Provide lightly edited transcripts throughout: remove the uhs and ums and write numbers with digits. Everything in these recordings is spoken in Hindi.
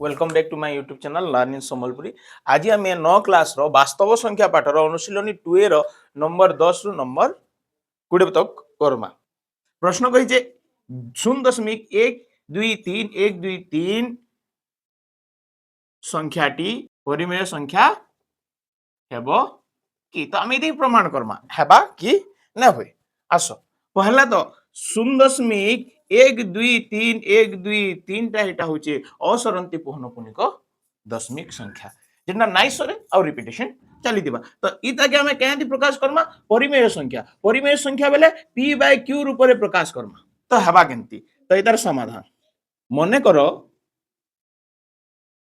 Welcome back to my YouTube channel learn in Sambalpuri. आज आम 9 क्लास रो वास्तव संख्या पाठर अनुशीलनी 2 रो नंबर 10 रु नंबर 20 तक करमा। प्रश्न कही 0.123 संख्याटी परिमेय संख्या हेबो कि तो आम ये प्रमाण करमा हेबा कि ना हुए। आस पहला तो 0.123 टा हूँ असरंती पौनपुनिक दशमिक संख्या जेना नाई सरे और रिपीटेशन चली तो इता के हमें कहती प्रकाश करमा परिमेय संख्या बेले पी बाय क्यू रूप में प्रकाश करमा तो हेबा केमती तो इतार समाधान मने करो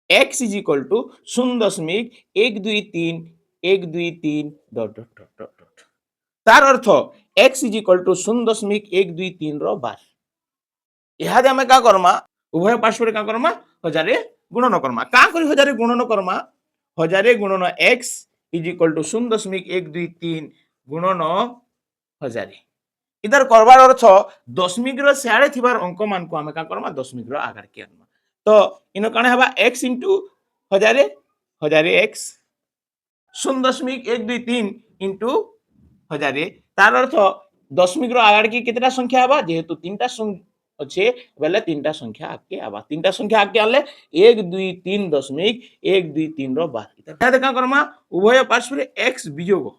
x is equal to 0.123 dot dot dot dot dot तार अर्थ x इज इक्वल टू 0.123 रो बार इहादे हमें का करमा उभय पार्श्व का करमा हजारे गुणन करमा का करी हजारे गुणन करमा हजारे गुणन x इज इक्वल टू 0.123 गुणन हजारे इधर करबार अर्थ दशमिक रो सियाड़े थिबार अंक मान को हमें का करमा दशमिक रो आकार के आनमा तो इन काने हबा x into Hazare Hazare x 0.123 into Hazare तार अर्थ दशमिक रो आकार की कितना संख्या हबा जेहेतु तीनटा अच्छे बेले तीनटा संख्या आगे आवा तीनटा संख्या आगे आले 123.123 रो बार इता देखा करमा उभय पार्श्व x वियोग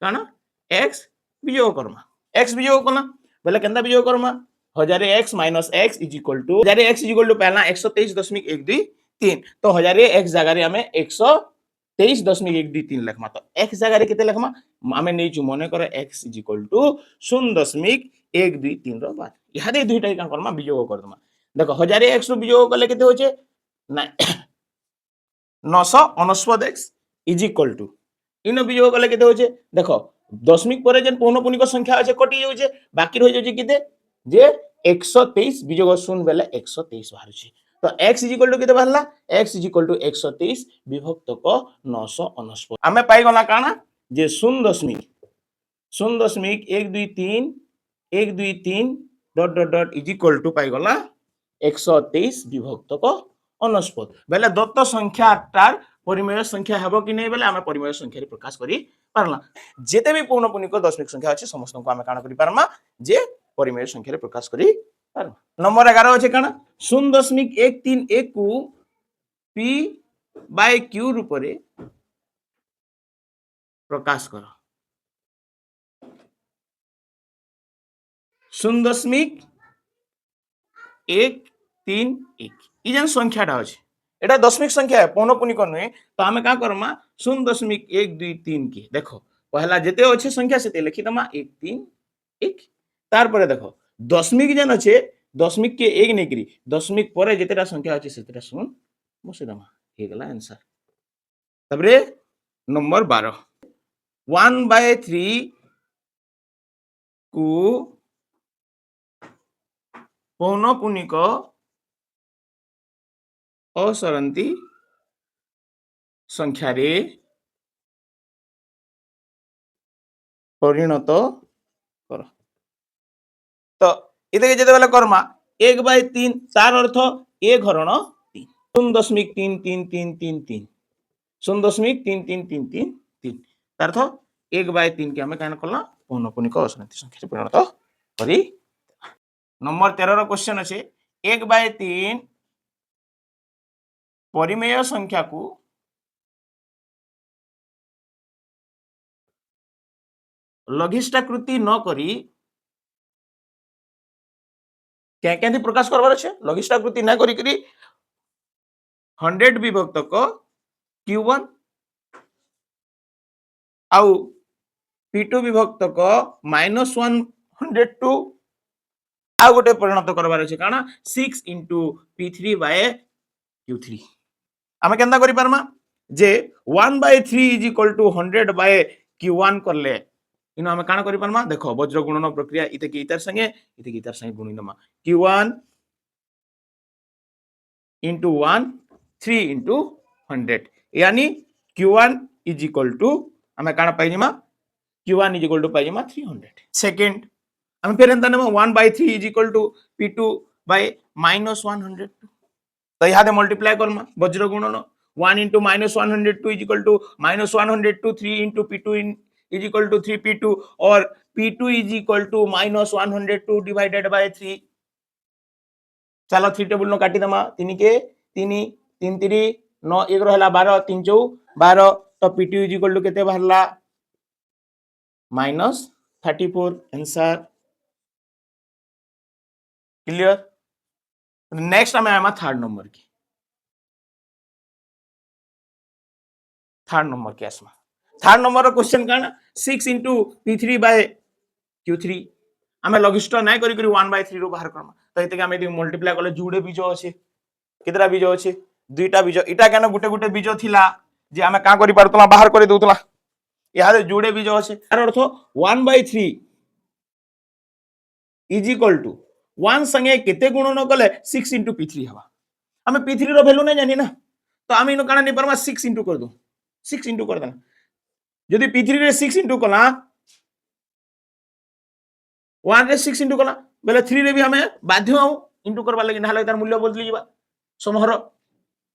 काना x वियोग करमा x वियोग कना बेले केनता वियोग करमा हजारे x minus x is equal to हजारे x इज इक्वल टू पहला 123.123 तो हजारे x जगह रे हमें 123.123 लिखमा तो x जगह रे केते लिखमा हमें नै छु मने करे x इज इक्वल टू 0.123 रो बार इहादे दुईटा का करमा वियोग कर दमा देखो हजारे x रो वियोग कले केते होचे ना 969 x इज इक्वल टू इन वियोग कले केते होचे देखो दशमिक परे जेन पौनपुनिक संख्या আছে कटि जाउचे बाकी रहि जाउचे केते जे 123 वियोग 0 बेले 123 बाहरुचे तो x इज इक्वल टू केते बाहरला x इज इक्वल टू 123 विभक्त को 969 हमें पाई गला काना जे 0.123 dot dot dot is equal to पाई गला 123 विभक्त को 69 बेले दत्त संख्याटार परिमेय संख्या हेबो कि नै बेले हमें परिमेय संख्या रे प्रकाश करी पारला जेते भी पौनपुनिक दशमिक संख्या अछि समस्त को हमें काना करी पारमा जे परिमेय संख्या रे प्रकाश करी पारमा नंबर 11 अछि काना 0.131 को p बाय q रूप रे प्रकाश करो 0.131 इजन संख्याटा अछि एटा दशमिक संख्या है पौनपुनिक नुहे तो हमें का करमा 0.123 की देखो पहला जेते अच्छे संख्या से लिखी दमा 131 तार परे देखो दशमिक जन अच्छे दशमिक के एक नहीं करी दशमिक परे जेतेटा संख्या अच्छे सेतेटा सुन बसे दमा हे गला आंसर तबरे नंबर 12 1/3 को पौनपुनिक असरंती संख्या रे परिणत कर तो इते जेते बेले करमा 1/3 तार अर्थ a घरण 3 0.33333 0.33333 तार अर्थ 1/3 के हमें कान करला पौनपुनिक असरंती संख्या रे परिणत करी नंबर 13 रो क्वेश्चन अछि 1/3 परिमेय संख्या को लघिष्ठाकृति न करी क्या क्या प्रकाश करबार अच्छे लघिष्ठाकृति न करी 100 विभक्त को q1 आउ p2 विभक्त को -102 आ गोटे परिणत करबार अच्छे काना 6 into p3 by q3 हमें केनता करि पारमा जे 1/3 is equal to 100 by q1 करले इनो हमें काना करि पारमा देखो वज्र गुणन प्रक्रिया इते की इतर संगे गुणी नमा q1 into 1 3 into 100 यानी q1 इज इक्वल टू हमें काना पाइजिमा q1 इज इक्वल टू पाइजिमा 300 सेकंड हमें फिर एंता नमा 1/3 is equal to p2 by -102 तो यहाँ मल्टीप्लाई करमा वज्र गुणन 1 into -102 is equal to -102 3 into P2 is equal to 3P2 और P2 is equal to -102 divided by 3 चलो 3 टेबल नो काटी दमा 3 के 3 3 3 9 1 रहला 12 3 4 12 तो P2 is equal to केते बाहरला -34 आंसर क्लियर नेक्स्ट हमें आमा थर्ड नंबर की थर्ड नंबर केस में थर्ड नंबर क्वेश्चन काना 6 into P3 by Q3 आमे लघिष्ठ नाही करी करी 1/3 रो बाहर करमा तो एते आमे यदि मल्टीप्लाई करले जुडे बीज अछि केतरा बीज अछि दुईटा बीज इटा केन गुटे गुटे बीज थिला जे आमे का करि परतला बाहर करि दोतला यार जुडे बीज अछि तार अर्थ 1/3 इज इक्वल टू 1 संगे केते गुणन कले 6 into P3 हवा आमे P3 रो वैल्यू नै जानि ना तो आमे इनो काना नै परमा 6 into कर दो 6 into कर देना यदि P3 रे 6 into कला 1 रे 6 into कला बेले 3 रे भी हमें बाध्य आउ into करबा लागि नाले तार मूल्य बदली जिबा समहर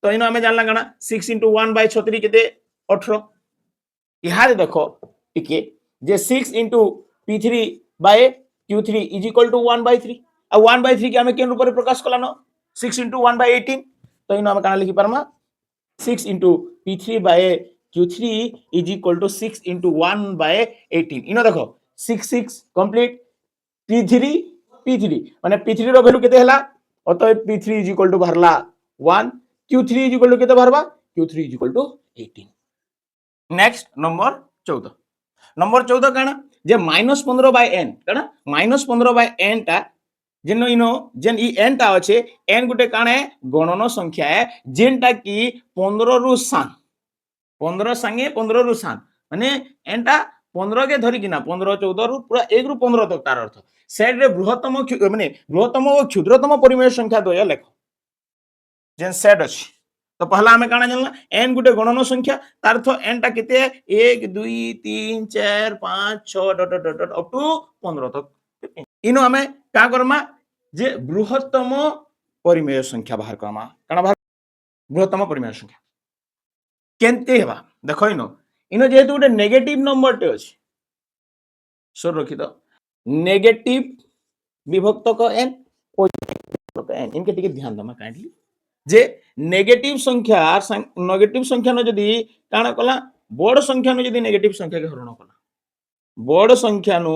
तो इनो हमें जानला काना 6 into 1/36 केते 18 इहारे देखो टिके जे 6 into P3 by Q3 is equal to 1/3 आ 1/3 के हमें केन रूप रे प्रकाश कला न 6 into 1/18 तो इनो हमें काना लिखि परमा 6 into P3 by Q3 is equal to 6 into 1/18 इनो देखो 6 6 कंप्लीट P3 माने P3 रो वैल्यू केते हला अतः P3 is equal to भरला 1 Q3 is equal to केते भरबा Q3 is equal to 18 next number 14 number 14 काना जे -15/n काना -15/n टा जेन इनो जेन ई n टा अछि n गुटे काने गणन संख्या है जेनटा की 15 रु 7 15 संगे 15 रु 7 माने n टा 15 के धरि किना 15 14 रु पूरा 1 रु 15 तक तार अर्थ सेट रे बृहत्तम माने बृहत्तम और क्षुद्रतम परिमेय संख्या दो लेखो जेन सेट अछि तो पहला हमें काना जानला n गुटे गणन संख्या तार अर्थ n टा केते 1 2 3 4 5 6 dot dot dot up to 15 तक इनो हमें का करमा जे बृहत्तम परिमेय संख्या बाहर करमा काना बाहर बृहत्तम परिमेय संख्या केनते हेबा देखो इनो इनो जेहेतु गुटे नेगेटिव नंबर टे अछि सोर रखि दो नेगेटिव विभक्त को n पॉजिटिव को n इनके टिके ध्यान दमा काइंडली जे नेगेटिव संख्या न जदी काना कला बड़ संख्या न जदी नेगेटिव संख्या के हरण कला बड़ संख्या नु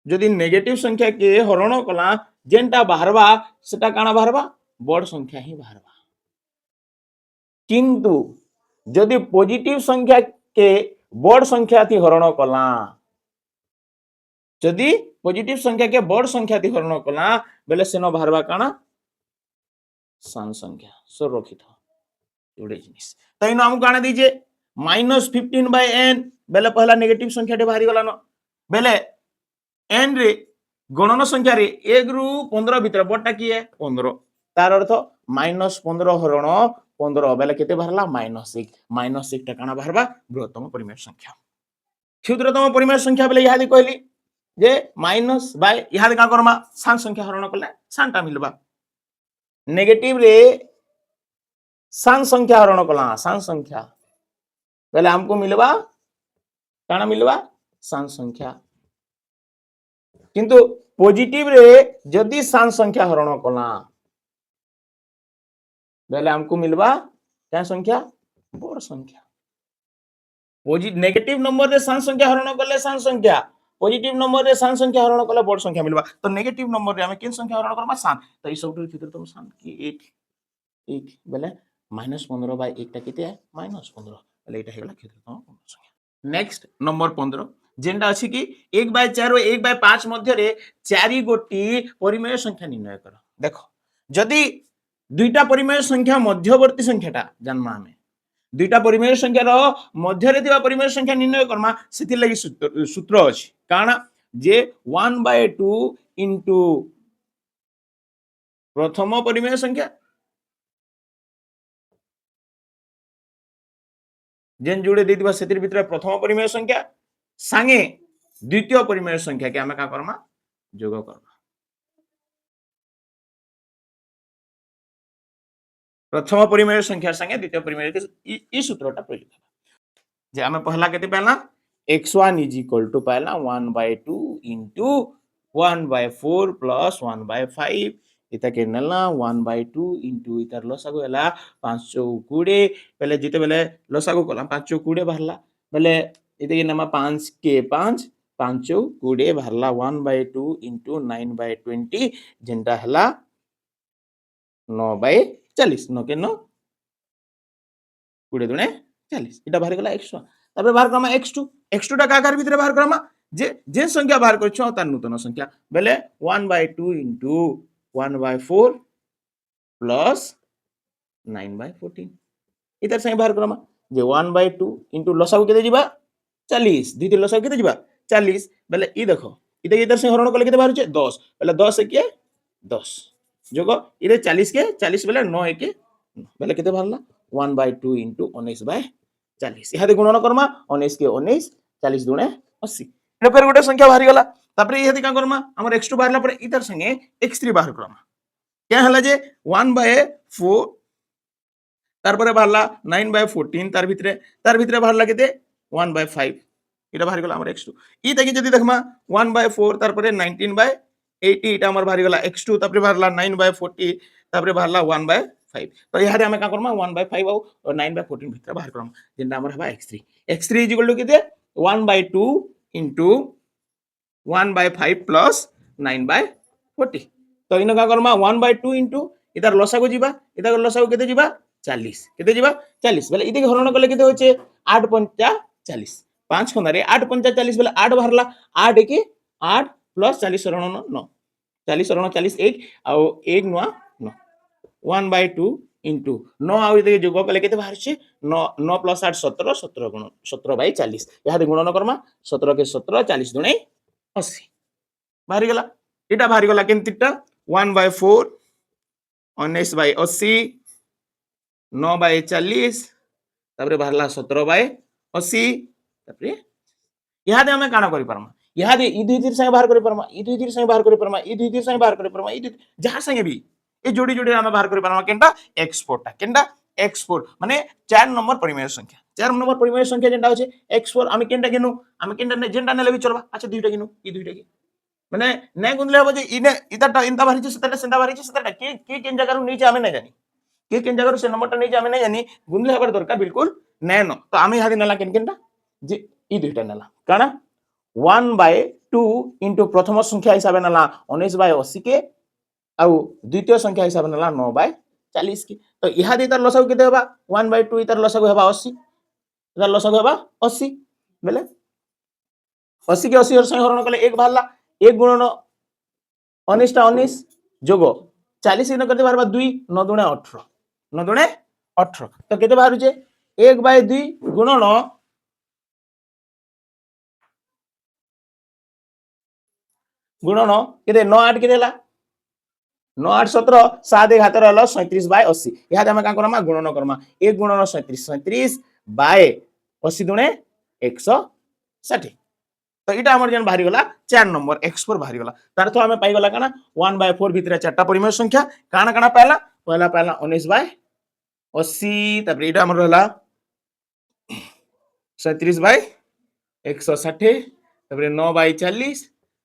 जदी नेगेटिव संख्या के हरण कला जेनटा बाहरबा सेटा काना बाहरबा बड़ संख्या ही बाहरबा किंतु जदी पॉजिटिव संख्या के बड़ संख्या थी हरण कला जदी पॉजिटिव संख्या के बड़ संख्या थी हरण कला बेले सेनो बाहरबा काना सान संख्या सो रखित जोड़े जिनिस तो इनो हम काना दीजे -15/n बेले पहला नेगेटिव संख्या टे बाहरी गला न बेले n रे गणन संख्या रे 1 रु 15 भीतर बडटा की है 15 तार अर्थ -15 हरण 15 बेले केते बाहरला -1 टा काना बाहरबा बृहत्तम परिमेय संख्या क्षुद्रतम परिमेय संख्या बेले यहादी कहली जे माइनस बाय यहादी का करमा सान संख्या हरण कले सानटा मिलबा नेगेटिव रे सान संख्या हरण कला सान संख्या पहले हमको मिलवा काना मिलवा सान संख्या किंतु पॉजिटिव रे जदी सान संख्या हरण कला पहले हमको मिलवा क्या संख्या बड़ संख्या पॉजिटिव नेगेटिव नंबर रे सान संख्या हरण कले सान संख्या पॉजिटिव नंबर रे सान संख्या हरण कले बड़ संख्या मिलवा तो नेगेटिव नंबर रे हमें किन संख्या हरण करमा सान तो ई सबटु क्षुद्रतम सान की 1 बेले -15/1 टा केते है -15 बेले एटा हेगला क्षुद्रतम संख्या नेक्स्ट नंबर 15 जेंडा अछि कि 1/4 और 1/5 मध्य रे 4 गोटी परिमेय संख्या निर्णय कर देखो जदी दुईटा परिमेय संख्या मध्यवर्ती संख्याटा जन्मा हमें दुईटा परिमेय संख्या रो मध्य रे दिबा परिमेय संख्या निर्णय करमा सेति लागि सूत्र अछि काना जे 1/2 इनटू प्रथम परिमेय संख्या जेन जुड़े देतिबा सेतिर भितर प्रथम परिमेय संख्या सांगे द्वितीय परिमेय संख्या के हमें का करमा जोग करमा प्रथम परिमेय संख्या संगे द्वितीय परिमेय ई सूत्रटा प्रयोग जे आमे पहला केते पाइला x1 इज इक्वल टू पाइला 1/2 into 1/4 plus 1/5 इता के नला 1/2 into इतार लसागु हला 520 पहले जिते बेले लसागु कला 520 बाहरला बेले इते के नमा 5 के 5 520 बाहरला 1/2 into 9/20 जेंटा हला 9/40 9 के 9 20 दुने 40 इटा बाहर गला x1 तापर बाहर करमा x2 टा काकार भितरे बाहर करमा जे संख्या बाहर करछो तार नूतन संख्या बेले 1/2 into 1/4 plus 9/14 इतर संगे बाहर करमा जे 1/2 into लसागु केते जिबा 40 द्वितीय लसागु केते जिबा 40 बेले ई देखो इते इतर संगे हरण कले केते बाहर छे 10 बेले 10 के 10 जोगो इरे 40 के 40 बेले 9 के बेले केते बाहरला 1/2 into 19/40 इहादे गुणन करमा 19 के 19 40 दुने 80 इने पर गोटे संख्या बाहर गला तापरे इहादे का करमा हमर x2 बाहरला पर इतर संगे x3 बाहर करमा क्या हला जे 1/4 तारपरे बाहरला 9/14 तार भितरे बाहरला केते 1/5 इटा बाहर गला हमर x2 ई तके जदी देखमा 1/4 तारपरे 19/80 इटा हमर बाहर गला x2 तापरे बाहरला 9/40 तापरे बाहरला 1/5 तो इहादे हमें का करमा 1/5 और 9/14 भितरे बाहर करमा जेंटा हमर हबा x3 इज इक्वल टू केते 1/2 into 1/5 plus 9/40 तो इनो का करमा 1/2 into इधर लसागु जिबा इधर लसागु केते जिबा 40 केते जिबा 40 बेले इते हरण कले केते होचे 8 पंचा 40 5 खंदारे 8 पंचा 40 बेले 8 बाहरला 8 के 8 plus 40 हरण 9 40 हरण 40 1 आ 1 9 9 1/2 into 9 आ इते जोग कले केते बाहर छे 9 9 plus 8 17 17 गुण 17/40 यादे गुणन करमा 17 के 17 40 दुने 80 बाहर गला इटा बाहर गला केनतिटा 1/4 19/80 9/40 तापरे बाहरला 17/80 तापरे इहादे हमें काना करि परमा इहादे ई दुई तीर संगे बाहर करि परमा ई दुई तीर संगे बाहर करि परमा ई दुई तीर संगे बाहर करि परमा ई जहा संगे भी ए जोड़ी जोड़ी हमें बाहर करि परमा केनटा x4 टा केनटा x4 माने 4 नंबर परिमेय संख्या 4 नंबर परिमेय संख्या जेंटा होचे x4 आमी केनटा गेनु आमी केनटा जेंटा नेले भी चलबा अच्छा दुईटा गेनु ई दुईटा के माने नै गुनले हबो जे इने इताटा इंता बाहरी छे सेताटा सेंता बाहरी छे सेताटा के केन जगह रु नीचे आमे नै जानी के केन जगह रु से नंबरटा नीचे आमे नै जानी गुनले हबर दरकार बिल्कुल नैनो तो आमी हादे नेला केन केनटा जे ई दुईटा नेला काना 1/2 into प्रथम संख्या हिसाब नेला 19/80 के आउ द्वितीय संख्या हिसाब नेला 9/40 के तो इहादे इतार लसागु केते हबा 1/2 इतार लसागु हबा 80 इतार लसागु हबा 80 बेले 80 के 80 संगे हरण कले 1 बाहरला 1 गुणन 19 टा 19 जोगो 40 इन करते बाहरबा 2 9 दुणे 18 9 दुणे 18 तो केते बाहर छे 1/2 गुणन गुणन केते 9 8 केते हला 9 8 17 7 1 हातर हला 37/80 इहादे हम का करमा गुणन करमा 1 गुणन 37 37/80 दुणे 160 तो इटा हमर जन बाहरी गला 4 नंबर x4 बाहरी गला तार तो हमें पाई गला काना 1/4 भितरे चारटा परिमेय संख्या काना काना पाइला पहला पाइला 19/80 तब इटा हमर रहला 37/160 तबरे 9/40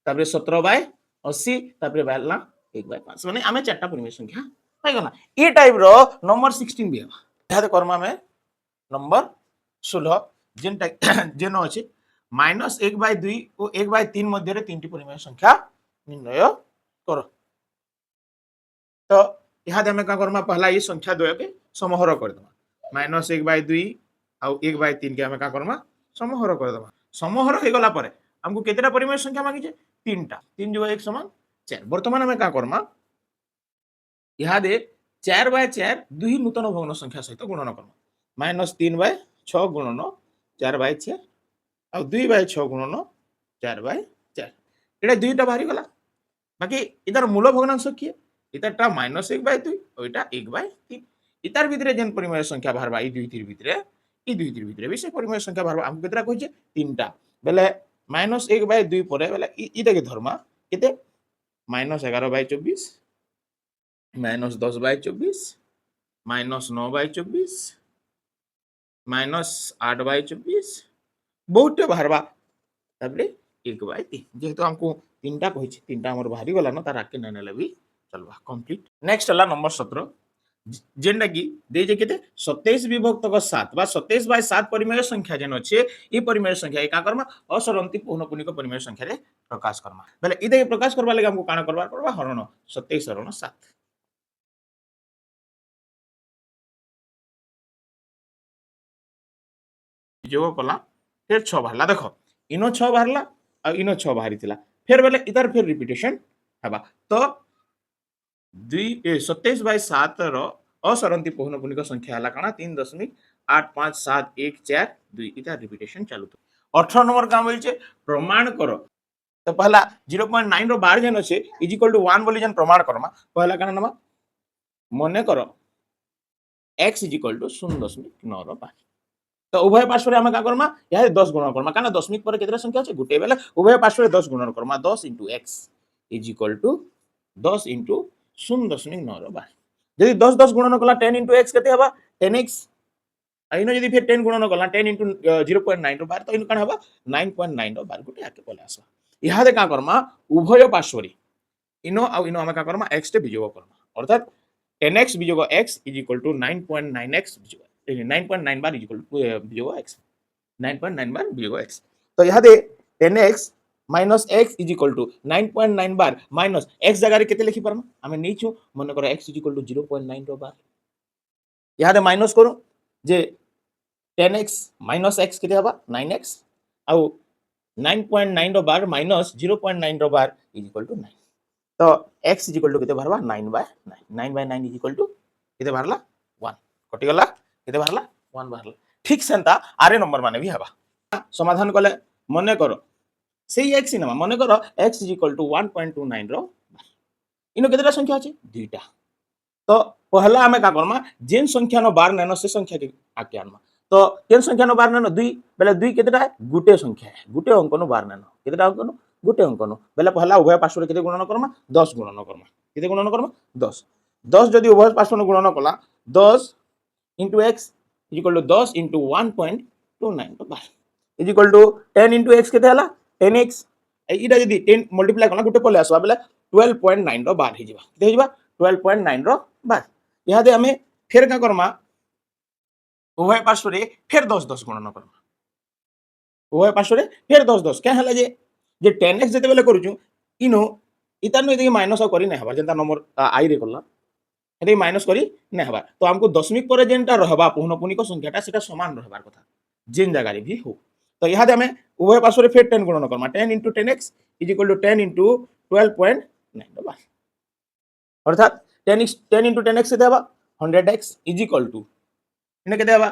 तबरे 17/80 तबरे बाहरला 1/5 माने हमें चारटा परिमेय संख्या पाई गला ए टाइप रो नंबर 16 भी हवा याद करमा में नंबर 16 जेनटा जेनो अछि -1/2 और 1/3 मध्य 3 परिमेय संख्या निर्णय करो तो इहादे हमें का करमा पहला ये संख्या द्वय के समहर कर दमा -1/2 आउ 1/3 के हमें का करमा समहर कर दमा समहर हे गला परे हमको केतेटा परिमेय संख्या मांगी छे 3टा 3 + 1 = 4 वर्तमान हमें का करमा इहादे 4/4 दुही नूतन भग्न संख्या सहित गुणन करमा -3/6 गुणन 4/4 आ 2/6 गुणन 4/4 एटा दुईटा बाहरी गला बाकी इधर मूल भग्नांश किए इधरटा -1/2 और इटा 1/3 इतार भितरे जेन परिमेय संख्या बाहरबा ई दुई तीर भितरे भी से परिमेय संख्या बाहरबा हमको केतरा कहिजे 3टा बेले -1/2 परे बेले इटा के धर्मा केते -11/24 -10/24 -9/24 -8/24 बहुतटे बाहरबा तापरे 1/3 जेहेतु हमको तीनटा कहिछि तीनटा हमर बाहरी गला न तार आके नै नेले भी चलबा कंप्लीट। नेक्स्ट हला नंबर 17 जेनटा कि दे जे केते 27 विभक्त 7 बा 27/7 परिमेय संख्या जेन अछि ई परिमेय संख्या का करमा असरंती पौनपुनिक परिमेय संख्या रे प्रकाश करमा बेले इदे प्रकाश करबा लागि हमको काना करबा पड़बा हरण 27 हरण 7 जो कला फिर 6 बाहरला देखो इनो 6 बाहरला आ इनो 6 बाहरी थिला फिर बेले इधर फिर रिपीटेशन हबा तो 27/7 रो असरंती पौनपुनिक संख्या हला काना 3.85714 इधर रिपीटेशन चालू तो 18 नंबर काम बोलछे प्रमाण करो तो पहला 0.9 रो बार जन अछि इज इक्वल टू 1 बोली जन प्रमाण करमा पहला काना नमा मने करो x इज इक्वल टू 0.9 रो बार तो उभय पार्श्व आम क्या करमा यहाँ 10 गुणन करमा कारण दशमिक पर केतरा संख्या अछि गुटे बेले उभय पार्श्व 10 गुणन करमा 10 into x is equal to 10 into 0.9 रो बार यदि 10 10 गुणन कला 10 into x केते हबा 10x आइनो यदि फिर 10 गुणन कला 10 into 0.9 रो बार तो इन कान हबा 9.9 रो बार गुटे आके पले आसबा यहाँ दे का करमा उभय पार्श्व इनो आ इनो हम का करमा x टे वियोग करमा अर्थात 10x वियोग x is equal to 9.9x 9.9 bar is equal to वियोग x 9.9 बार वियोग x तो यहाँ दे 10x minus x is equal to 9.9 bar minus x जगह रे केते लिखि परम हमें नीचू मन करो x इज इक्वल टू 0.9 रो बार यहाँ दे माइनस करो जे 10x माइनस x केते हबा 9x आ 9.9 रो बार माइनस 0.9 रो बार इज इक्वल टू 9 तो x इज इक्वल टू केते बारबा 9/9 9/9 इज इक्वल टू केते बारला 1 कटि गला केते बारला 1 बारला ठीक सेंता आरे नंबर माने भी हबा समाधान कले मने करो सेही x इनमा मने करो x इज इक्वल टू 1.29 रो इनो केतेटा संख्या अछि दुईटा तो पहला हमें का करमा जेन संख्या नो बार नेनो से संख्या के आके आनमा तो केन संख्या नो बार नेनो 2 बेले 2 केतेटा है गुटे संख्या है गुटे अंक नो बार नेनो केतेटा अंक नो गुटे अंक नो बेले पहला उभय पार्श्व रे केते गुणन करमा 10 गुणन करमा केते गुणन करमा 10 10 जदि उभय पार्श्व नो गुणन कला 10 into x is equal to 10 into 1.29 तो बार is equal to 10 into x केते हला 10x इडा जदि 10 मल्टीप्लाई करना गुटे पले आसबा बेले 12.9 रो बार हे जिबा केते हे जिबा 12.9 रो बार यहाँ दे हमें फिर का करमा उभय पार्श्व रे फिर 10 10 गुणन करमा उभय पार्श्व रे फिर 10 10 क्या हला जे 10x जते बेले करूछु इनो इतानो यदि माइनस करी नै हबा जेंता नंबर आई रे करला यदि माइनस करी नै हबा तो हमको दशमिक पर जेनटा रहबा पौनपुनिक संख्याटा सेटा समान रहबार कथा जेन जगह रे भी हो तो यहाँ दे हमें उभय पार्श्व रे फिर 10 गुणन करमा 10 into 10x is equal to 10 into 12.9 बार अर्थात 10 into 10x केते हबा 100x is equal to इने केते हबा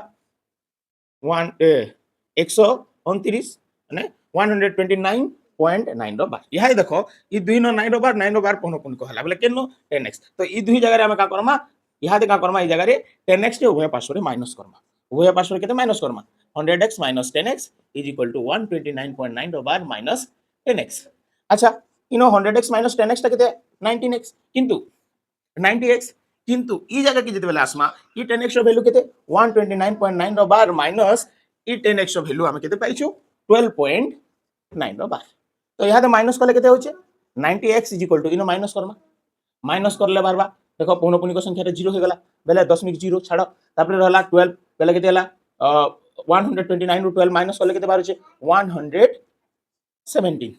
129 माने 129.9 रो बार यहाँ देखो ई 2 नो 9 रो बार पौनपुनिक हला बोले केनो 10x तो ई दुई जगह रे हम का करमा यहाँ दे का करमा ई जगह रे 10x टे उभय पार्श्व रे माइनस करमा उभय पार्श्व रे केते माइनस करमा 100x minus 10x is equal to 129.9 रो बार minus 10x अच्छा इनो 100x minus 10x ता केते 19x किंतु 90x किंतु ई जगह की जते बेला आसमा ई 10x रो वैल्यू केते 129.9 रो बार माइनस ई 10x रो वैल्यू हम केते पाइछु 12.9 रो बार तो यहाँ माइनस कले केते होचे 90x is equal to Eno minus Karma minus करले बारबा देखो पौनपुनिक संख्या रे 0 हो गला बेले दशमिक 0 छाड़ो तापर रहला 12 बेले केते हला 129 ରୁ 12 माइनस करले केते बारुचे 117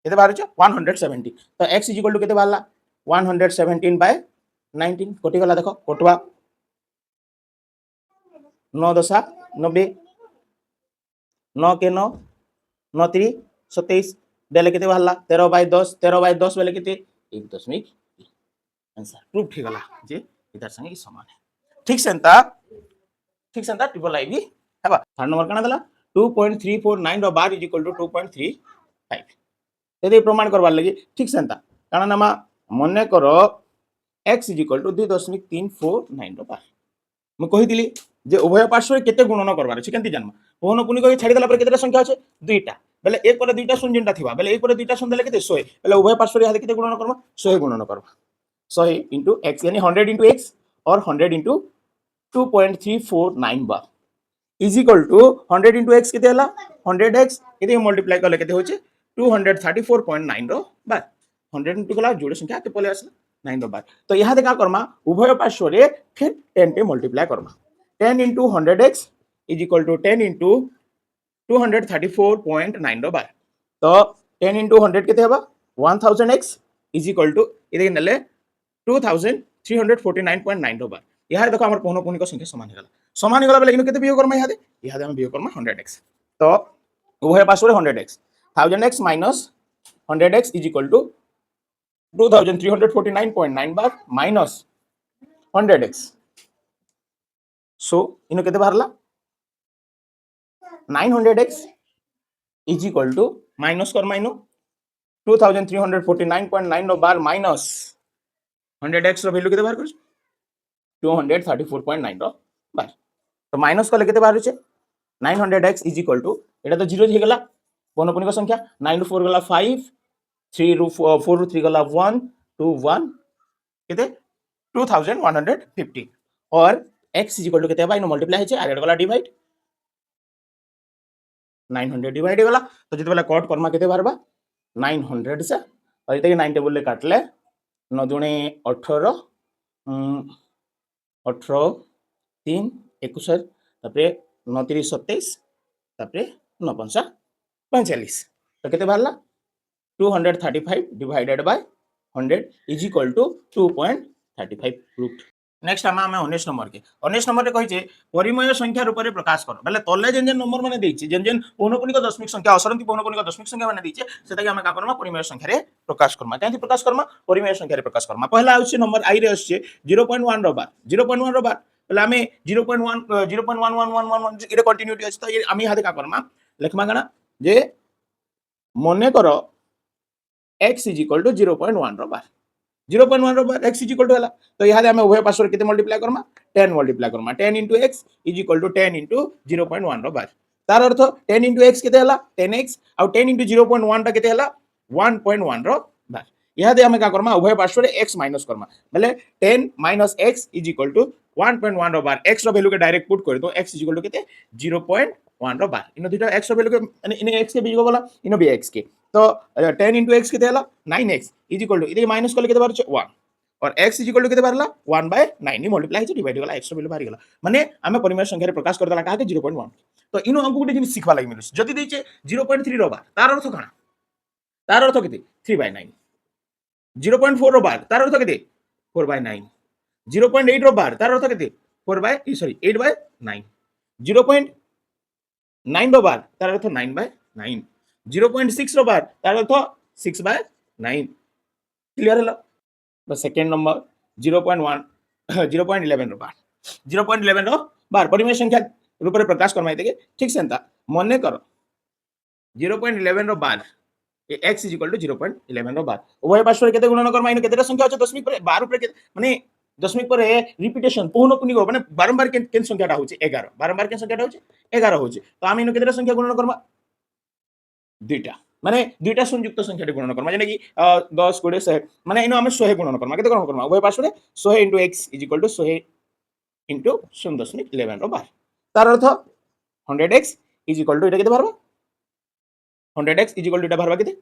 केते बारुचे 117 तो x इज इक्वल टू केते बारला 117/19 कोटी गला देखो कोटवा 9 10 90 9 के 9 9 3 27 बेले केते बारला 13/10 बेले केते 1.3 आंसर प्रूफ ठीक गला जे इधर संगे समान है ठीक सेंता ट्रिपल आई भी हेबा थर्ड नंबर काना दला 2.349 रो बार इज इक्वल टू 2.35 यदि प्रमाण करबार लगी ठीक सेंता काना नामा मने करो x इज इक्वल टू 2.349 रो बार म कहि दिली जे उभय पार्श्व रे केते गुणन करबार अछि केंति जानमा पौनपुनिक के छाडी दला पर केतेटा संख्या अछि दुईटा बेले एक पर दुईटा शून्य जेंटा थिबा बेले एक पर दुईटा शून्य देले केते 100 बेले उभय पार्श्व रे केते गुणन करबा 100 गुणन करबा 100 into x यानी 100 into x और 100 into 2.349 bar is equal to 100 into x केते हला 100x केते मल्टीप्लाई करले केते होचे 234.9 रो बार 100 इंटू गला जोड़े संख्या के पले आसला 9 रो बार तो यहाँ देखा करमा उभय पार्श्व रे फिर 10 टे मल्टीप्लाई करमा 10 into 100x is equal to 10 into 234.9 रो बार तो 10 इंटू 100 केते हबा 1000x इज इक्वल टू इदे नले 2349.9 रो बार यहाँ देखो हमर पौनपुनिक संख्या समान हो गला समान हो गला बेले इनो केते बियोग करमा यहाँ हम बियोग करमा 100x तो उभय पार्श्व रे 100x 1000x minus 100x is equal to 2349.9 bar minus 100x so इनो केते बाहरला 900x is equal to minus कर माइनो 2349.9 नो बार माइनस 100x रो वैल्यू केते बाहर करछ 234.9 रो बार तो माइनस कले केते बाहर होचे 900x इज इक्वल टू एटा तो 0 हो गला पौनपुनिक संख्या 9 रो 4 गला 5 3 रो 4 रो 3 गला 1 2 1 केते 2150 और x इज इक्वल टू केते बा इनो मल्टीप्लाई हेचे आर गला डिवाइड 900 डिवाइड गला तो जते बेला कट करमा केते बाहरबा 900 से और इते 9 टेबल ले काटले 9 दुणे 18 18 3 21 तापरे 9 3 27 तापरे 9 5 45 तो केते बाहरला 235 divided by 100 is equal to 2.35 रूट नेक्स्ट आम 19 नंबर के 19 नंबर रे कहिजे परिमेय संख्या रूप में प्रकाश कर बेले तले जेन जेन नंबर माने देछि जेन जेन पौनपुनिक दशमिक संख्या असरंती पौनपुनिक दशमिक संख्या माने देछि सेटा के हम का करमा परिमेय संख्या रे प्रकाश करमा केंति प्रकाश करमा परिमेय संख्या रे प्रकाश करमा पहला आउछि नंबर आई रे आछे 0.1 रो बार 0.1 रो बार बेले हमें 0.1 0.1111 इरे कंटिन्यूटी अछि तो हम यहाँ का करमा लेखमा गना जे मने करो x इज इक्वल टू 0.1 रो बार 0.1 रो bar x is equal to हला तो यहाँ हमें उभय पार्श्व केते मल्टीप्लाई करमा 10 मल्टीप्लाई करमा 10 into x is equal to 10 into 0.1 रो बार तार अर्थ 10 into x केते हला 10x और 10 into 0.1 टा केते हला 1.1 रो बार यहाँ हमें का करमा उभय पार्श्व रे x माइनस करमा मतलब 10 minus x is equal to 1.1 रो बार x रो वैल्यू के डायरेक्ट पुट कर दो x इज इक्वल टू केते 0.1 रो बार इन दुटा x रो वैल्यू के इन x के बीजो गला इन भी x के तो 10 into x केते हला 9x इज इक्वल टू इदे माइनस करले केते बार 1 और x इज इक्वल टू केते बारला 1 by 9 मल्टीप्लाई हे डिवाइड गला x रो वैल्यू बाहर गला माने हमें परिमेय संख्या रे प्रकाश कर देला का 0.1 तो इनो हमको गुटे जिनिस सिखवा लागि मिलुस जति दैचे 0.3 रो बार तार अर्थ काना तार अर्थ केते 3/9 0.4 रो बार तार अर्थ केते 4/9 0.8 रो बार तार अर्थ केते 8/9 0.9 रो बार तार अर्थ 9/9 0.6 रो बार तार अर्थ 6/9 क्लियर हला तो सेकंड नंबर 0.1 0.11 रो बार 0.11 रो बार परिमेय संख्या रूप रे प्रकाश करमाइ देके ठीक सेंता मने करो 0.11 रो bar x is equal to 0.11 रो बार उभय पार्श्व रे केते गुणन करमा इन केतेटा संख्या अछि दशमिक पर 12 पर माने दशमिक पर रिपीटेशन पौनपुनिक माने बारंबार केन संख्याटा होछि 11 बारंबार केन संख्याटा होछि 11 होछि तो हम इन केतेटा संख्या गुणन करमा दुईटा माने दुईटा संयुक्त संख्या रे गुणन करमा जेने कि 10 20 100 माने इनो हम 100 गुणन करमा केते गुणन करमा उभय पार्श्व रे 100 into x is equal to 100 into 0.11 रो बार तार अर्थ 100x इज इक्वल टू एटा केते बारबा 100x इज इक्वल टू एटा बारबा केते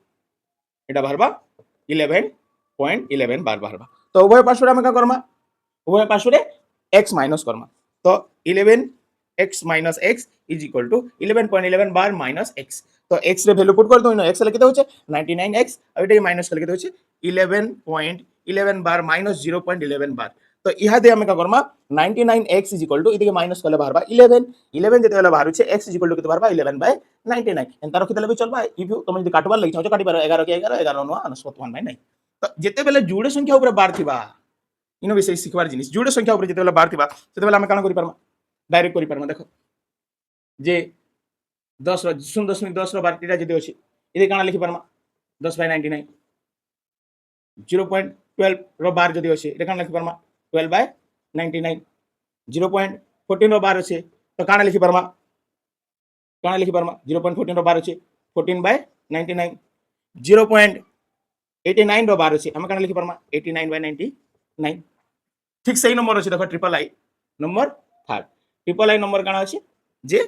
एटा बारबा 11.11 बार बारबा तो उभय पार्श्व रे हम का करमा उभय पार्श्व रे x माइनस करमा तो 11x minus x is equal to 11.11 bar minus x तो x रे वैल्यू पुट कर दो इनो x ले केते होचे 99x और एटा माइनस कर केते होचे 11.11 बार minus 0.11 बार तो इहा दे हम का करमा 99x is equal to इदिके माइनस करले बाहर बा 11 11 जेते वाला बाहर होचे x is equal to केते बाहर बा 11/99 एंता रखि देले भी चलबा इफ तुम जदी काटबार लागि चाहो काटि पारो 11 के 11 11 9 1/9 तो जेते बेले जुड़े संख्या ऊपर बार थिबा इनो विषय सिखबार जिनिस जुड़े संख्या ऊपर जेते बेले बार थिबा सेते बेले हम काना करि पारमा डायरेक्ट करि पारमा देखो जे 10 रो 0.10 रो बारटीटा जदि अछि इदे काना लिखि पारमा 10/99 0.12 रो बार जदि अछि इदे काना लिखि पारमा 12/99 0.14 रो बार अछि तो काना लिखि पारमा 0.14 रो बार अछि 14/99 0.89 रो बार अछि हम काना लिखि पारमा 89/99 ठीक सही नंबर अच्छे देख ट्रिपल आई नंबर थर्ड ट्रिपल आई नंबर काଣା अच्छे जे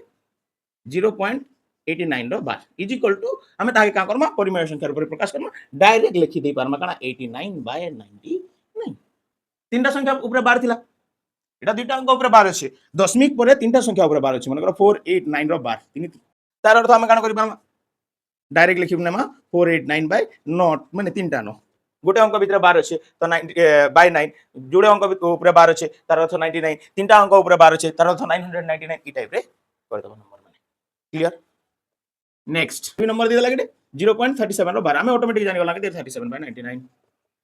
0.89 रो बार इज इक्वल टू हमें ताके का करमा परिमेय संख्या ऊपर प्रकाश करमा डायरेक्ट लिखि दे पारमा काଣା 89/99 तीनटा संख्या ऊपर बार थिला এটা দুইটা অঙ্ক উপরে বার আছে দশমিক পরে তিনটা সংখ্যা উপরে বার আছে মনে করো 489 র বার তিনি তার অর্থ আমি কানা করি পারমা ডাইরেক্ট লিখিব নেমা 489 বাই নট মানে তিনটা ন গোটে অঙ্ক ভিতরে বার আছে তো বাই 9 যোড়ে অঙ্ক উপরে বার আছে তার অর্থ 99 তিনটা অঙ্ক উপরে বার আছে তার অর্থ 999 এই টাইপ রে করে দেব নম্বর মানে ক্লিয়ার নেক্সট দুই নম্বর দিয়ে লাগে 0.37 র বার আমি অটোমেটিক জানি গলা 37/99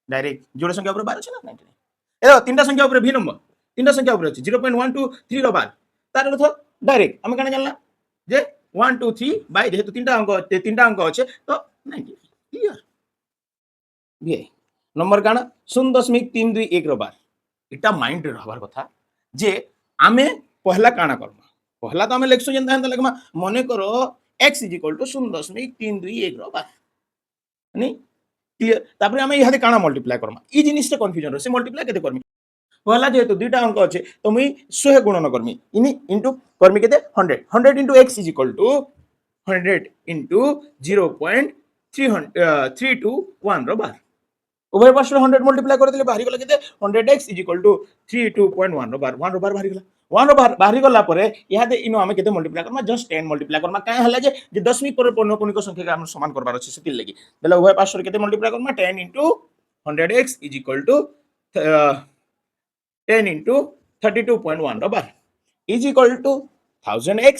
ডাইরেক্ট যোড়ে সংখ্যা উপরে বার আছে না 99 এ তিনটা সংখ্যা উপরে ভি নম্বর তিনটা সংখ্যা উপরে আছে 0.123 র বার তার অর্থ ডাইরেক্ট আমি কেন জানলাম যে 1 2 3 বাই যেহেতু তিনটা অঙ্ক আছে তো 90 ক্লিয়ার বিয়ে নম্বর কানা 0.321 র বার এটা মাইন্ড রে হবার কথা যে আমি পহলা কানা করমা পহলা তো আমি লিখছো যেন তাহলে লাগমা মনে করো x = 0.321 র বার মানে ক্লিয়ার তারপরে আমি ইহাতে কানা মাল্টিপ্লাই করমা এই জিনিসটা কনফিউজন রছে মাল্টিপ্লাই কেতে করমি पहला जेहेतु दुईटा अंक अच्छे तो मुई 100 गुणन करमी इनी इंटू करमी केते 100 100 into x is equal to 100 into 0.321 रो बार उभय पार्श्व 100 मल्टीप्लाई कर दिले बाहरी गला केते 100x इज इक्वल टू 32.1 रो बार 1 रो बार बाहरी गला 1 रो बार बाहरी गला परे याते इनो हमें केते multiply Karma just 10 multiply Karma काहे हला जे दशमिक पर पौनःपुनिक संख्या के हम समान करबार अछि सेति लागि देला उभय पार्श्व केते मल्टीप्लाई करमा 10 into 100x is equal to 10 into 32.1 रो bar is equal to 1000x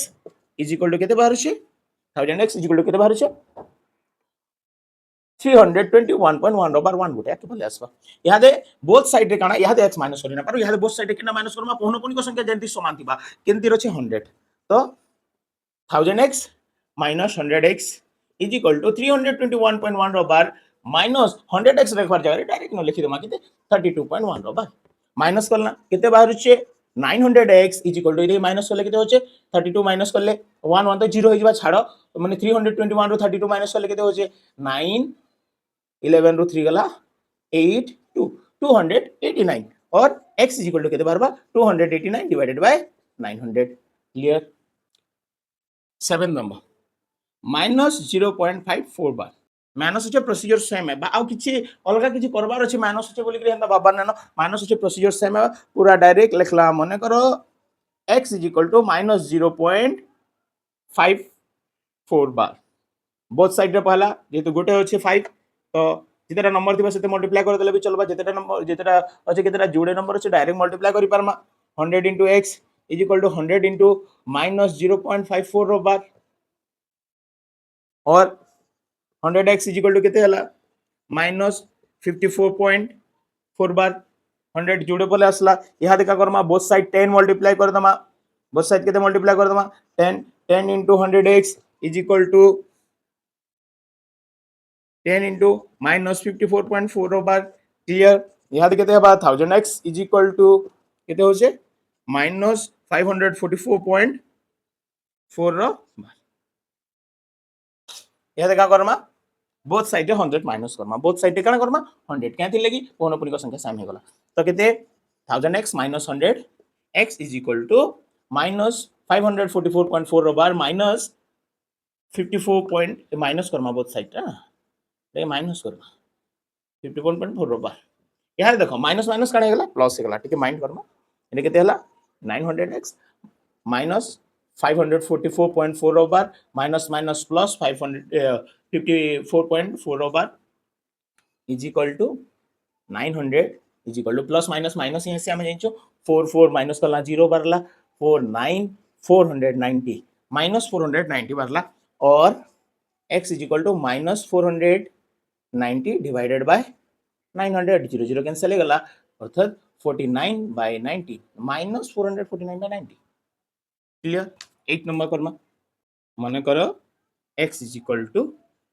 is equal to केते बाहर छे 1000x is equal to केते बाहर छे 321.1 रो बार 1 गुटे के भले आसबा यहा दे बोथ साइड रे काना यहा दे x माइनस करिना पर यहा दे बोथ साइड रे किना माइनस करमा पौनःपुनिक संख्या जेंति समान थिबा केंति रछे 100 तो 1000x minus 100x is equal to 321.1 row bar minus 100x रखबार जगह डायरेक्ट न लिखि देमा केते 32.1 रो बार माइनस करना केते बाहर छे 900x इज इक्वल टू इरे माइनस करले केते होचे 32 माइनस करले 1 1 तो 0 हो जिबा छाड़ो माने 321 रो 32 माइनस करले केते होचे 9 11 रो 3 गला 8 2 289 और x इज इक्वल टू केते बाहर बा 289 divided by 900 clear 7 number -0.54 bar minus होचे प्रोसीजर सेम है बा आउ किछि अलगा किछि करबार अछि माइनस होचे बोली कि हेंता बाबा नानो माइनस होचे प्रोसीजर सेम है पूरा डायरेक्ट लिखला मने करो x = -0.54 बार बोथ साइड रे पहला जेतु गोटे होचे 5 तो जेतेटा नंबर थिबा सेते मल्टीप्लाई कर देले भी चलबा जेतेटा नंबर जेतेटा अछि केतेटा जोड़े नंबर अछि डायरेक्ट मल्टीप्लाई करि पारमा 100 * x = 100 * -0.54 रो बार और 100x is equal to केते हला -54.4 बार 100 जोड़े बोले असला यहा देखा करमा बोथ साइड 10 मल्टीप्लाई कर दमा बोथ साइड केते मल्टीप्लाई कर दमा 10 10 into 100x is equal to 10 into -54.4 bar clear यहा केते हबा 1000x is equal to केते होचे -544.4 रो बार यहा देखा करमा बोथ साइड 100 माइनस करमा बोथ साइड काना करमा 100 क्या थी लगी पौनःपुनिक संख्या सेम हे गला तो केते 1000x minus 100x is equal to -544.4 रो बार -54 पॉइंट माइनस करमा बोथ साइड ना रे माइनस करमा 54.4 रो बार यहां देखो माइनस माइनस काने गला प्लस हे गला ठीक है माइंड करमा एने केते हला 900x minus 544.4 रो बार माइनस माइनस प्लस 554.4 रो बार is equal to 900 is equal to plus minus minus यहां से हमें जानिचो 44 माइनस करला 0 बारला 49 490 माइनस 490 बारला और x is equal to -490 divided by 900 0 0 cancel हे गला अर्थात 49/90 -449/90 क्लियर 8 नंबर करमा माने करो x is equal to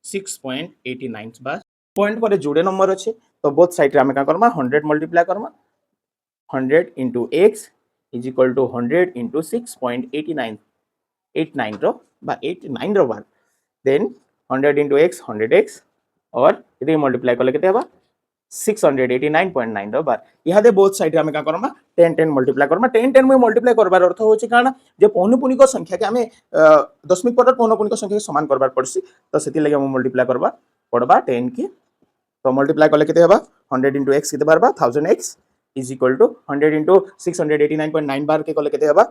6.89 bar point पर जोड़े नंबर अच्छे तो बोथ साइड रे हमें का Karma 100 multiply Karma 100 into x is equal to 100 into 6.89 रो बा 89 रो बार देन 100 into x 100x और इदे मल्टीप्लाई करले केते हबा 689.9 रो बार इहादे बोथ साइड आमे का करमा 10 10 मल्टीप्लाई करमा 10 10 में मल्टीप्लाई करबार अर्थ होची काना जे पौनपुनिक संख्या के आमे दशमिक पदर पौनपुनिक संख्या के समान करबार पड़सी तो सेति लागि हम मल्टीप्लाई करबा पड़बा 10 की तो मल्टीप्लाई करले केते हेबा 100 into x केते बारबा 1000x is equal to 100 into 689.9 बार के करले केते हेबा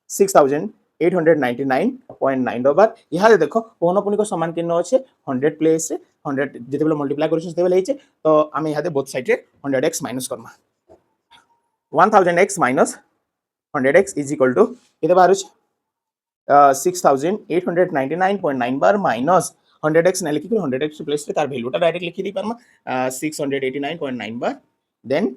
6899.9 रो बार इहा देखो पौनपुनिक समान चिन्ह अछि 100 प्लेस 100 जेते बेले मल्टीप्लाई करिस सेते बेले हिचे तो आमे इहादे बोथ साइड रे 100x minus Karma 1000x minus 100x is equal to केते बार अछि 6899.9 बार माइनस 100x ना लिखि 100x प्लेस रे तार वैल्यूटा डायरेक्ट लिखि दी परमा 689.9 बार देन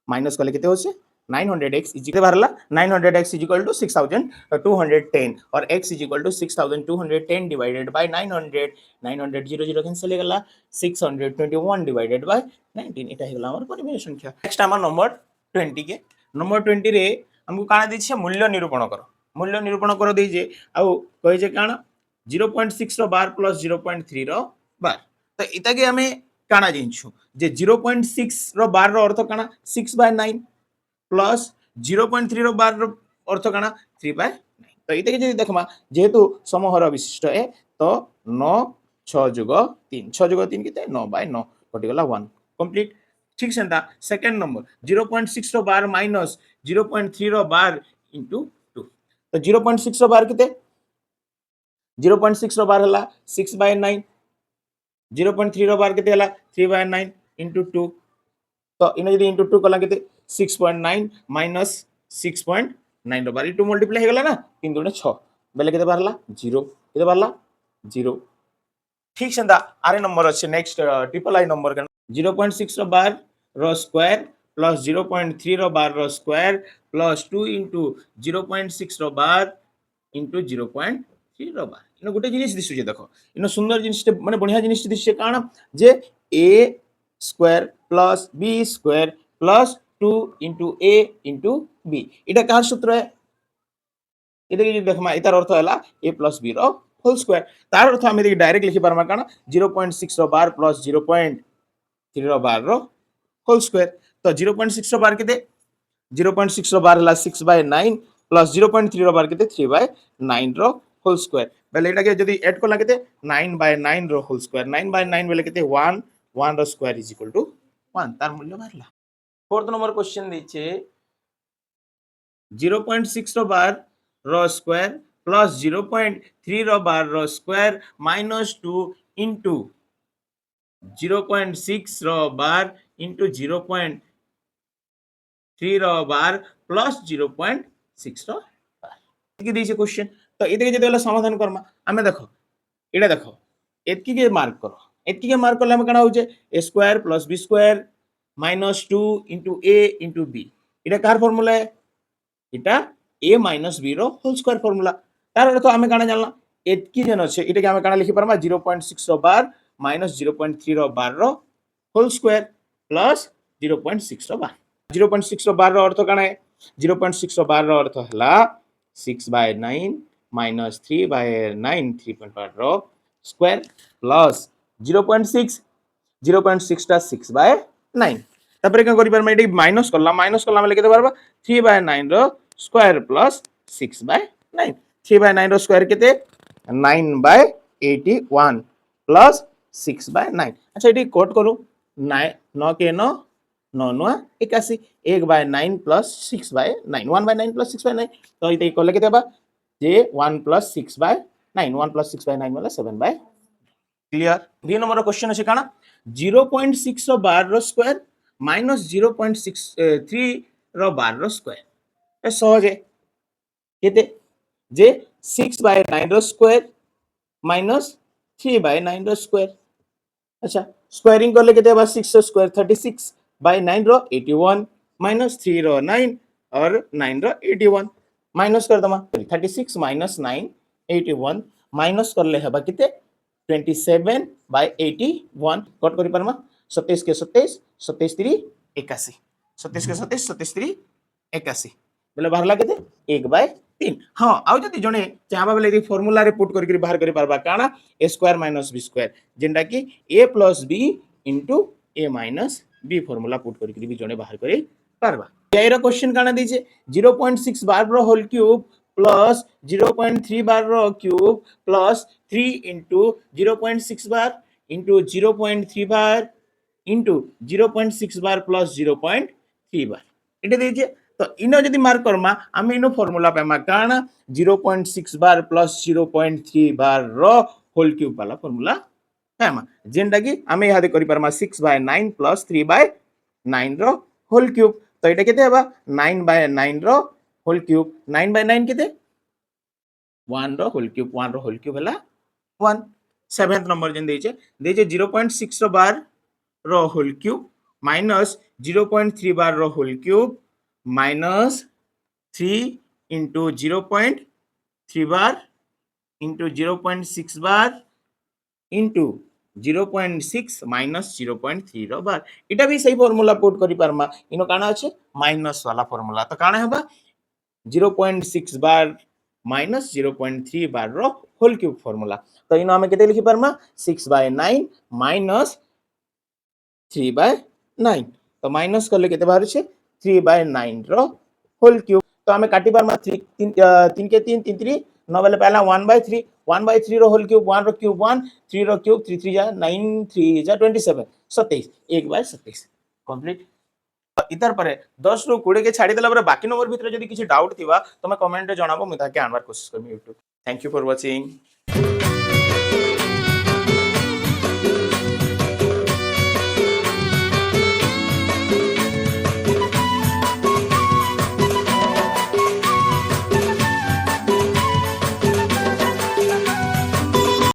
माइनस कले केते होছে 900x is equal Barla 900x is equal to 6210 और x is equal to 6210 divided by 900 900 0 0 cancel हो गला 621 divided by 19 এটা হলো আমার পরিমেয় সংখ্যা नेक्स्ट আমার नंबर 20 के नंबर 20 रे हमको काना दिछे मूल्य निरूपण करो दीजे आउ कहि जे काना 0.6 रो बार प्लस 0.3 रो बार तो इता के हमें काना जिनछु जे 0.6 रो बार रो अर्थ काना 6/9 प्लस 0.3 रो बार रो अर्थ काना 3/9 तो इते के जे देखमा जेहेतु समहर विशिष्ट है तो 9 6 + 3 6 + 3 केते 9/9 कटि गला 1 कंप्लीट ठीक सेंता सेकंड नंबर 0.6 रो बार माइनस 0.3 रो बार इनटू 2 तो 0.6 रो बार केते 0.6 रो बार हला 6/9 0.3 रो बार केते हला 3/9 इनटू 2 तो इने यदि इनटू 2 कला केते 6.9 माइनस 6.9 रो बार 2 मल्टीप्लाई हे गला ना 3 2 6 बेले केते बारला 0 केते बारला 0 ठीक सेंता आरे नंबर अछि नेक्स्ट ट्रिपल आई नंबर 0.6 रो बार रो स्क्वायर प्लस 0.3 रो बार रो स्क्वायर प्लस 2 into 0.6 रो बार into 0.3 रो बार इनो गुटे जिनिस दिसु जे देखो इनो सुंदर जिनिस माने बढ़िया जिनिस दिसु काना जे a square plus b square plus 2 into a into b इटा का सूत्र है इदे के देखमा इतार अर्थ हला a plus b रो होल स्क्वायर तार अर्थ हम इदे डायरेक्ट लिखि पारमा काना 0.6 रो बार प्लस 0.3 रो बार रो होल स्क्वायर तो 0.6 रो बार केते 0.6 रो बार हला 6/9 प्लस 0.3 रो बार केते 3/9 रो होल स्क्वायर बेले एटा के जदी ऐड कोला केते 9/9 रो होल स्क्वायर 9/9 बेले केते 1 1 रो स्क्वायर इज इक्वल टू 1 तार मूल्य बारला फोर्थ नंबर क्वेश्चन दिछे 0.6 रो बार रो स्क्वायर प्लस 0.3 रो बार रो स्क्वायर माइनस 2 into 0.6 रो बार into 0.3 रो बार प्लस 0.6 रो बार की दिसे क्वेश्चन तो इते के जदि समाधान करमा हमें देखो एटा देखो एतकी के मार्क करो एतकी के मार्क करले हम कना होचे a square plus b square minus 2 into a into b एटा कार फार्मूला है एटा a minus b रो होल स्क्वायर फार्मूला तार अर्थ हमें काना जानला एतकी जन अछि एटा के हमें काना लिखि परमा 0.6 रो बार माइनस 0.3 रो बार रो होल स्क्वायर प्लस 0.6 रो बार 0.6 रो बार रो अर्थ काना है 0.6 रो बार रो अर्थ हला 6/9 minus 3/9 3.5 रो स्क्वायर प्लस 0.6 0.6 टा 6/9 तापर का करि परमे एटी माइनस करला माने केते परबा 3/9 रो स्क्वायर प्लस 6/9 3/9 रो स्क्वायर केते 9/81 प्लस 6/9 अच्छा एटी कोट करू 9 के 9 9 9 81 1/9 प्लस 6/9 1/9 प्लस 6/9 तो इते कोले केते बा जे 1 प्लस 6/9 1 प्लस 6/9 वाला 7/9 क्लियर 3 नंबर क्वेश्चन अछि काना 0.6 रो बार रो स्क्वायर माइनस 0.63 रो बार रो स्क्वायर ए सहज है केते जे 6/9 रो स्क्वायर माइनस 3/9 रो स्क्वायर अच्छा स्क्वायरिंग करले केते बा 6 रो स्क्वायर 36/9 रो 81 माइनस 3 रो 9 और 9 रो 81 माइनस कर दमा 36 माइनस 9 81 माइनस करले हेबा केते 27/81 कट करि परमा 27 के 27 27 3 81 27 के 27 27 3 81 बोले बाहरला केते 1/3 हां आउ जति जने चाहबा बेले इ फार्मूला रे पुट करि बाहर करि परबा काना a square minus b square जेंडा कि a plus b into a minus B formula put करके भी जने बाहर करे पारबा। एरा क्वेश्चन काना दीजे 0.6 बार रो होल क्यूब प्लस 0.3 बार रो क्यूब प्लस 3 into 0.6 बार into 0.3 बार into 0.6 बार प्लस 0.3 बार इटे दीजिए। तो इनो जदि मार्क करमा आम इनो फॉर्मूला पाइमा काना 0.6 बार प्लस 0.3 बार रो होल क्यूब वाला फॉर्मूला पाइमा जेनटा कि आम यहाँ करि परमा 6/9 प्लस 3/9 रो होल क्यूब। तो ये केते हेबा 9/9 रो होल क्यूब 9/9 केते 1 रो होल क्यूब 1 रो होल क्यूब हला 1। 7th नंबर जेन देचे 0.6 रो बार रो होल क्यूब माइनस 0.3 बार रो होल क्यूब माइनस 3 into 0.3 बार into 0.6 बार into 0.6 minus 0.3 रो बार इटा भी सही फॉर्मूला पुट करि परमा इनो काना अछि माइनस वाला फॉर्मूला। तो काना हेबा 0.6 बार माइनस 0.3 बार रो होल क्यूब फॉर्मूला। तो इनो हमें केते लिखि परमा 6/9 माइनस 3/9 तो माइनस करले केते बाहर छे 3/9 रो होल क्यूब। तो हमें काटी परमा 3 के 3 3 3 न बेले पहला 1/3 रो होल क्यूब 1 रो क्यूब 1 3 रो क्यूब 3 3 जा 9 3 जा 27 27 1/27 कंप्लीट। इतर परे 10 रो 20 के छाडी देला परे बाकी नंबर भितर जदी किछि डाउट थिबा तमे कमेंट रे जणाबो मु ताके आनबार कोशिश करबी YouTube. Thank you for watching.